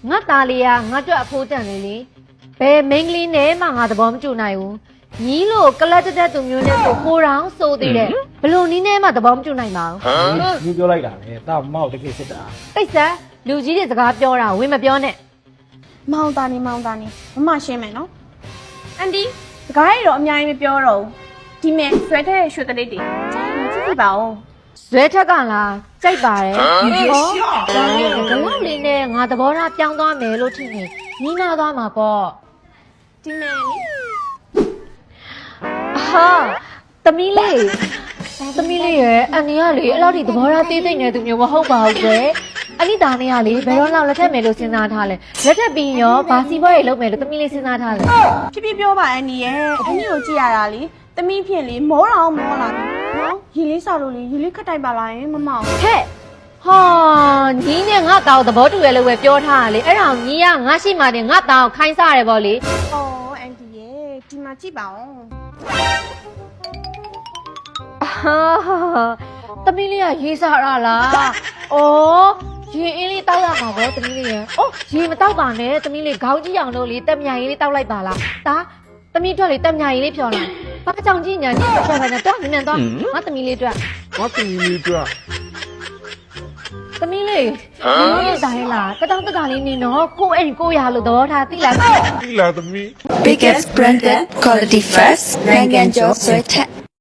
ငါသားလေးကငါတို့အဖိုးတန်လေးလေဘယ်မိန်းကလေးနဲ့မှငါသဘောမကျနိုင်ဘူးညီလို့ကလတ်တက်သူမျိုးနဲ့ကိုတောင်စိုးသေးတယ်ဘလို့နီးနဲ့မှသဘောမကျနိုင်ပါဘူး ပြောလိုက်တာလေတာမောက်တကယ်စစ်တာ တိတ်ဆန်းလူကြီးတွေစကားပြောတာဝင်မပြောနဲ့ မောင်သားနေမမရှင်းမယ်နော်အန်ဒီစကားရတော့အများကြီးမပြောတော့ဘူးဒီမဲ့ဆွဲတဲ့ရွှေတလေးတွေကြည့်ပါဦး ဇွဲထက်ကလားကြိုက်ပါတယ်ဟောဒါလေးကလောက်လေးနဲ့ငါသဘောထားပြောင်းသွားမယ်လို့ထင်နေညီမသွားမှာပေါ့ ဒီမဲ့လေ ဟာသမီးလေးရဲ့အန်နီကလေအဲ့လောက်ထိသဘောထားသေးသိမ့်နေသူမျိုးမဟုတ်ပါဘူးကွယ်အနိတာနေကလေဘယ်တော့လောက်လက်ထက်မယ်လို့စဉ်းစားထားလဲလက်ထက်ပြီးရောဘာစီဘွားရေလုပ်မယ်လို့သမီးလေးစဉ်းစားထားလဲ ဖြည်းဖြည်းပြောပါအန်ဒီရဲ့အန်ဒီကိုကြည့်ရတာလေသမီးဖြစ်လေမောတော်မောလာပြီနော်ရေလေးစားလို့လေရေလေးခတ်တိုက်ပါလားယင်မမောင် ဟဲ့ဟာညီနဲ့ငါတောင်သဘောတူရလို့ပဲပြောထားတာလေအဲ့ဒါညီကငါရှိမှတင်ငါတောင်ခိုင်းစားရတယ်ဗောလေ အော်အန်ဒီရဲ့ဒီမှာကြည့်ပါဦး ဟာသမီးလေးကရေးစားရလားဩရေအင်းလေးတောက်ရမှာဗောသမီးလေးရဩရေမတောက်ပါနဲ့သမီးလေးခေါင်းကြီးအောင်လို့လေတက်မြရေးလေးတောက်လိုက်ပါလားဒါသမီးအတွက်လေတက်မြရေးလေးဖြော်လာဘာကြောင့်ကြီးညာကြီးဖြော်လာတော့မြန်တော့ငါသမီးလေးအတွက် သမီးလေးဒီလိုတိုင်းလားတတောင်းတတာလေးနေတော့ကိုအိမ်ကိုရလို့သဘောထားသိလား Biggest branded quality first, rank and job, so